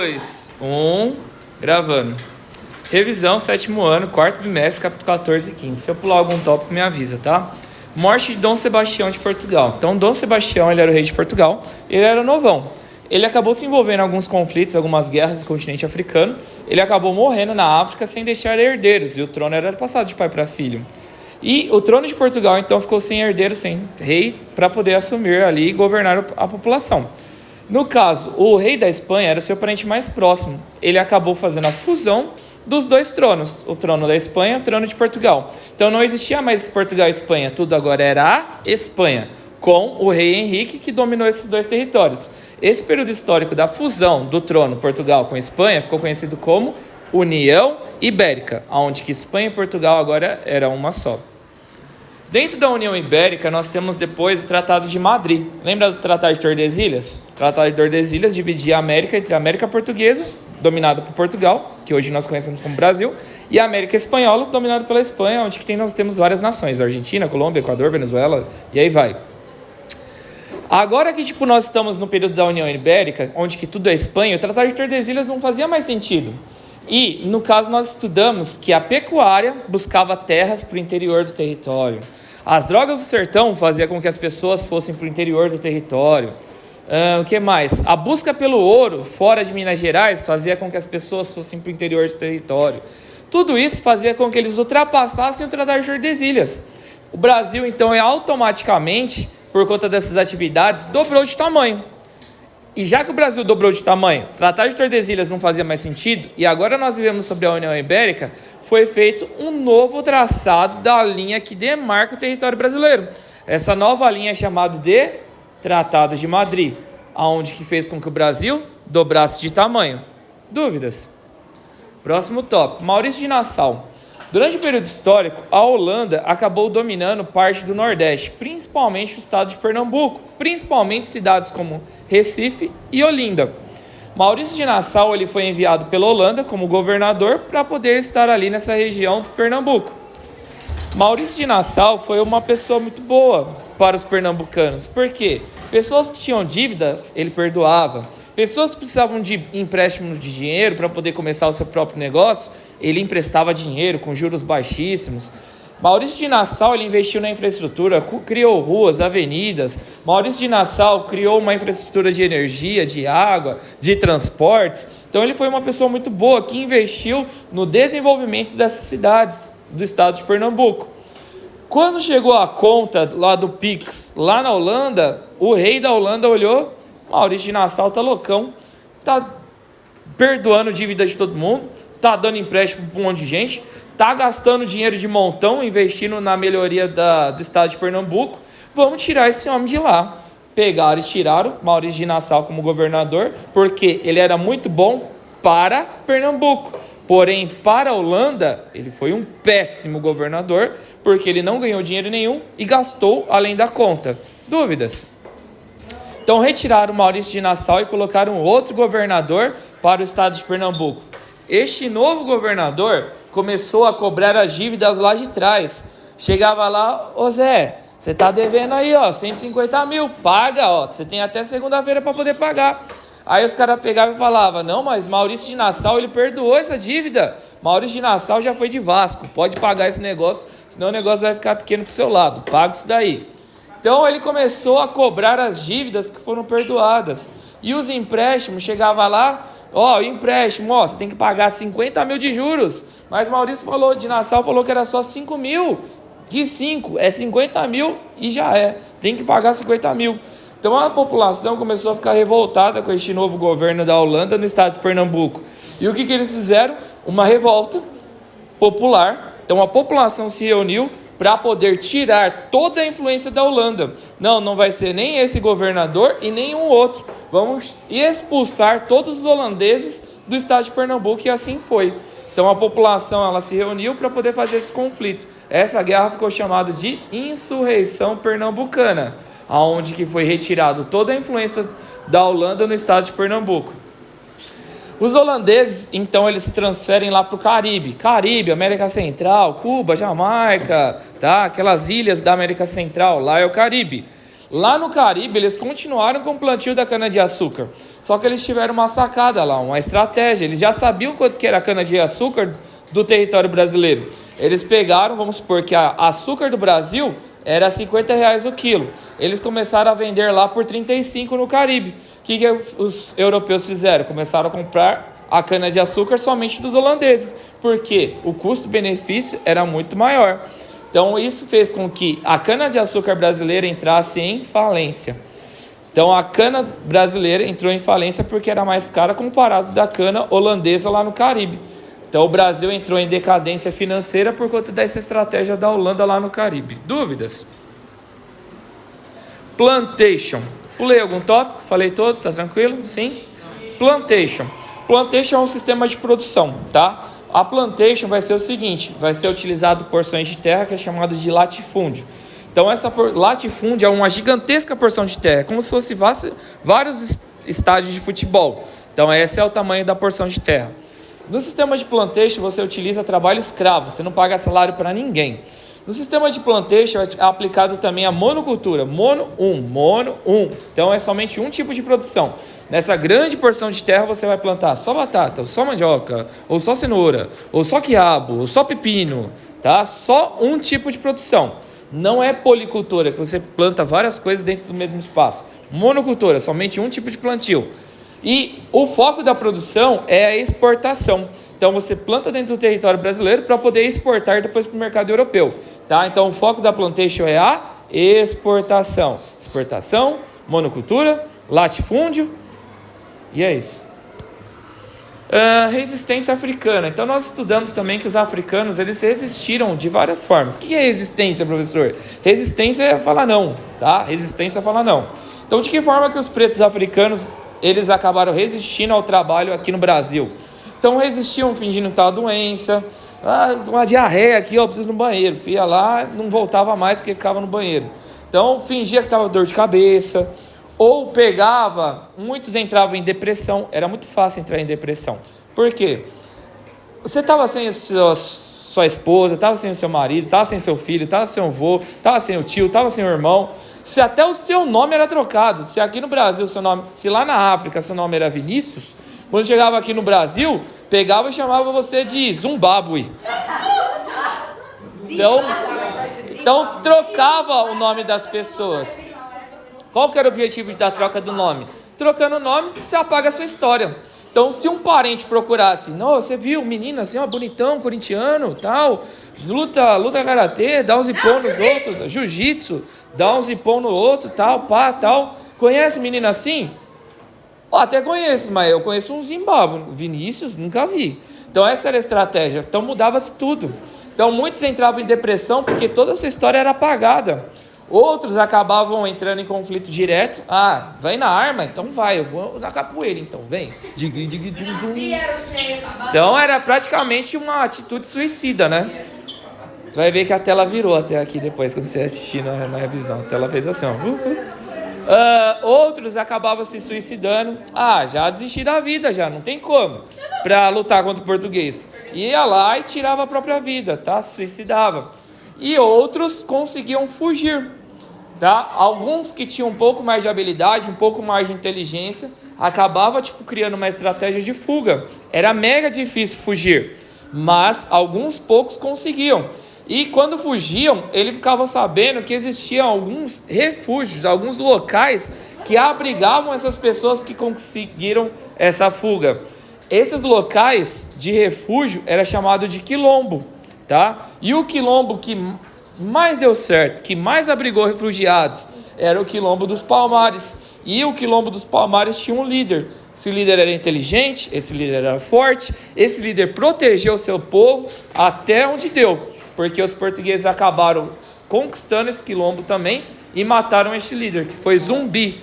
2, 1, gravando. Revisão, 7º ano, 4º bimestre, capítulo 14 e 15. Se eu pular algum tópico, me avisa, tá? Morte de Dom Sebastião de Portugal. Então, Dom Sebastião, ele era o rei de Portugal, ele era novão. Ele acabou se envolvendo em alguns conflitos, algumas guerras no continente africano. Ele acabou morrendo na África sem deixar herdeiros, e o trono era passado de pai para filho. E o trono de Portugal, então, ficou sem herdeiro, sem rei, para poder assumir ali e governar a população. No caso, o rei da Espanha era o seu parente mais próximo. Ele acabou fazendo a fusão dos dois tronos, o trono da Espanha e o trono de Portugal. Então não existia mais Portugal e Espanha, tudo agora era a Espanha, com o rei Henrique que dominou esses dois territórios. Esse período histórico da fusão do trono Portugal com Espanha ficou conhecido como União Ibérica, onde que Espanha e Portugal agora eram uma só. Dentro da União Ibérica, nós temos depois o Tratado de Madrid. Lembra do Tratado de Tordesilhas? O Tratado de Tordesilhas dividia a América entre a América Portuguesa, dominada por Portugal, que hoje nós conhecemos como Brasil, e a América Espanhola, dominada pela Espanha, onde que nós temos várias nações, Argentina, Colômbia, Equador, Venezuela, e aí vai. Agora que nós estamos no período da União Ibérica, onde que tudo é Espanha, o Tratado de Tordesilhas não fazia mais sentido. E, no caso, nós estudamos que a pecuária buscava terras para o interior do território. As drogas do sertão faziam com que as pessoas fossem para o interior do território. O que mais? A busca pelo ouro fora de Minas Gerais fazia com que as pessoas fossem para o interior do território. Tudo isso fazia com que eles ultrapassassem o Tratado de Tordesilhas. O Brasil, então, automaticamente, por conta dessas atividades, dobrou de tamanho. E já que o Brasil dobrou de tamanho, o Tratado de Tordesilhas não fazia mais sentido, e agora nós vivemos sobre a União Ibérica, foi feito um novo traçado da linha que demarca o território brasileiro. Essa nova linha é chamada de Tratado de Madrid, aonde que fez com que o Brasil dobrasse de tamanho. Dúvidas? Próximo tópico, Maurício de Nassau. Durante o período histórico, a Holanda acabou dominando parte do Nordeste, principalmente o estado de Pernambuco, principalmente cidades como Recife e Olinda. Maurício de Nassau ele foi enviado pela Holanda como governador para poder estar ali nessa região do Pernambuco. Maurício de Nassau foi uma pessoa muito boa para os pernambucanos, porque pessoas que tinham dívidas, ele perdoava. Pessoas que precisavam de empréstimo de dinheiro para poder começar o seu próprio negócio, ele emprestava dinheiro com juros baixíssimos. Maurício de Nassau ele investiu na infraestrutura, criou ruas, avenidas. Maurício de Nassau criou uma infraestrutura de energia, de água, de transportes. Então ele foi uma pessoa muito boa que investiu no desenvolvimento dessas cidades do estado de Pernambuco. Quando chegou a conta lá do Pix, lá na Holanda, o rei da Holanda olhou, Maurício de Nassau tá loucão, tá perdoando dívida de todo mundo, tá dando empréstimo para um monte de gente, tá gastando dinheiro de montão, investindo na melhoria do estado de Pernambuco, vamos tirar esse homem de lá. Pegaram e tiraram Maurício de Nassau como governador, porque ele era muito bom para Pernambuco. Porém, para a Holanda, ele foi um péssimo governador, porque ele não ganhou dinheiro nenhum e gastou além da conta. Dúvidas? Então, retiraram Maurício de Nassau e colocaram outro governador para o estado de Pernambuco. Este novo governador começou a cobrar as dívidas lá de trás. Chegava lá, ô Zé, você tá devendo aí, ó, 150 mil, paga, ó, você tem até segunda-feira para poder pagar. Aí os caras pegavam e falavam, não, mas Maurício de Nassau, ele perdoou essa dívida. Maurício de Nassau já foi de Vasco, pode pagar esse negócio, senão o negócio vai ficar pequeno pro seu lado, paga isso daí. Então ele começou a cobrar as dívidas que foram perdoadas. E os empréstimos, chegava lá, ó, o empréstimo, ó, você tem que pagar 50 mil de juros. Mas Maurício de Nassau falou que era só 5 mil. Que 5? É 50 mil e já é. Tem que pagar 50 mil. Então a população começou a ficar revoltada com este novo governo da Holanda no estado de Pernambuco. E o que eles fizeram? Uma revolta popular. Então a população se reuniu para poder tirar toda a influência da Holanda. Não vai ser nem esse governador e nem um outro. Vamos expulsar todos os holandeses do estado de Pernambuco, e assim foi. Então a população ela se reuniu para poder fazer esse conflito. Essa guerra ficou chamada de Insurreição Pernambucana, onde que foi retirado toda a influência da Holanda no estado de Pernambuco. Os holandeses, então, eles se transferem lá para o Caribe, América Central, Cuba, Jamaica, tá? Aquelas ilhas da América Central, lá é o Caribe. Lá no Caribe, eles continuaram com o plantio da cana-de-açúcar. Só que eles tiveram uma sacada lá, uma estratégia. Eles já sabiam quanto que era a cana-de-açúcar do território brasileiro. Eles pegaram, vamos supor que a açúcar do Brasil era R$50 o quilo. Eles começaram a vender lá por 35 no Caribe. O que os europeus fizeram? Começaram a comprar a cana-de-açúcar somente dos holandeses, porque o custo-benefício era muito maior. Então isso fez com que a cana-de-açúcar brasileira entrasse em falência. Então a cana brasileira entrou em falência porque era mais cara comparado da cana holandesa lá no Caribe. Então o Brasil entrou em decadência financeira por conta dessa estratégia da Holanda lá no Caribe. Dúvidas? Plantation. Pulei algum tópico? Falei todos? Tá tranquilo? Sim? Plantation. Plantation é um sistema de produção, tá? A plantation vai ser o seguinte, vai ser utilizado porções de terra que é chamado de latifúndio. Então essa latifúndio é uma gigantesca porção de terra, como se fosse vários estádios de futebol. Então esse é o tamanho da porção de terra. No sistema de plantation você utiliza trabalho escravo, você não paga salário para ninguém. No sistema de plantation é aplicado também a monocultura, mono 1. Então é somente um tipo de produção. Nessa grande porção de terra você vai plantar só batata, ou só mandioca, ou só cenoura, ou só quiabo, ou só pepino, tá? Só um tipo de produção. Não é policultura, que você planta várias coisas dentro do mesmo espaço. Monocultura, somente um tipo de plantio. E o foco da produção é a exportação. Então você planta dentro do território brasileiro para poder exportar depois para o mercado europeu, tá? Então o foco da plantation é a exportação. Exportação, monocultura, latifúndio, e é isso. Resistência africana. Então nós estudamos também que os africanos eles resistiram de várias formas. O que é resistência, professor? Resistência é falar não, tá? Resistência é falar não. Então de que forma que os pretos africanos eles acabaram resistindo ao trabalho aqui no Brasil? Então resistiam fingindo que estava doença, uma diarreia aqui, ó, preciso ir no banheiro. Ia lá, não voltava mais porque ficava no banheiro. Então fingia que estava dor de cabeça, ou pegava, muitos entravam em depressão, era muito fácil entrar em depressão. Por quê? Você estava sem sua esposa, estava sem o seu marido, estava sem seu filho, estava sem o avô, estava sem o tio, estava sem o irmão. Se até o seu nome era trocado, se aqui no Brasil seu nome, se lá na África seu nome era Vinícius, quando chegava aqui no Brasil, pegava e chamava você de Zimbábue. Então trocava o nome das pessoas. Qual que era o objetivo da troca do nome? Trocando o nome, você apaga a sua história. Então, se um parente procurasse, não, você viu o menino assim, ó, bonitão, corintiano, tal, luta karatê, dá uns ipom nos outros, jiu-jitsu, dá uns ipom no outro, tal, pá, tal. Conhece o menino assim? Até conheço, mas eu conheço um Zimbábue. Vinícius, nunca vi. Então, essa era a estratégia. Então, mudava-se tudo. Então, muitos entravam em depressão porque toda essa história era apagada. Outros acabavam entrando em conflito direto. Vai na arma? Então vai, eu vou na capoeira, então vem. Então era praticamente uma atitude suicida, né? Você vai ver que a tela virou até aqui depois, quando você assistir na revisão. A tela fez assim, ó. Outros acabavam se suicidando. Já desisti da vida, já não tem como. Pra lutar contra o português. Ia lá e tirava a própria vida, tá? Se suicidava. E outros conseguiam fugir, tá? Alguns que tinham um pouco mais de habilidade, um pouco mais de inteligência, acabava criando uma estratégia de fuga. Era mega difícil fugir, mas alguns poucos conseguiam. E quando fugiam, ele ficava sabendo que existiam alguns refúgios, alguns locais que abrigavam essas pessoas que conseguiram essa fuga. Esses locais de refúgio era chamado de quilombo. Tá? E o quilombo que mais deu certo, que mais abrigou refugiados, era o quilombo dos Palmares. E o quilombo dos Palmares tinha um líder. Esse líder era inteligente, esse líder era forte, esse líder protegeu o seu povo até onde deu, porque os portugueses acabaram conquistando esse quilombo também e mataram esse líder, que foi Zumbi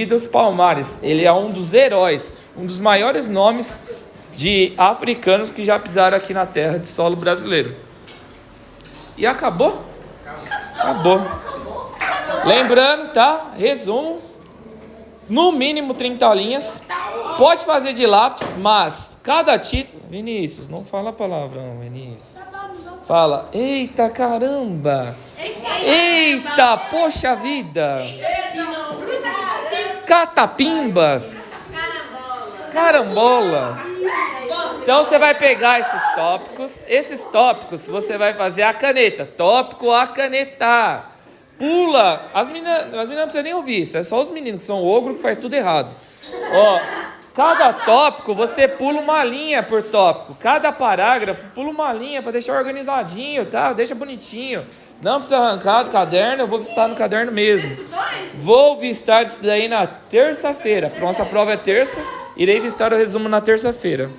dos Palmares. Ele é um dos heróis, um dos maiores nomes de africanos que já pisaram aqui na terra de solo brasileiro. E acabou? Acabou. Lembrando, tá? Resumo. No mínimo 30 linhas. Pode fazer de lápis, mas cada título... Vinícius, não fala palavrão, Vinícius. Fala, eita caramba. Eita, poxa vida. Catapimbas. Carambola. Então você vai pegar esses tópicos você vai fazer a caneta. Tópico a canetar. Pula. As meninas não precisam nem ouvir isso. É só os meninos que são ogro que faz tudo errado. Ó, cada tópico você pula uma linha por tópico. Cada parágrafo pula uma linha para deixar organizadinho, tá? Deixa bonitinho. Não precisa arrancar do caderno, eu vou visitar no caderno mesmo. Vou visitar isso daí na terça-feira. Nossa prova é terça, irei visitar o resumo na terça-feira.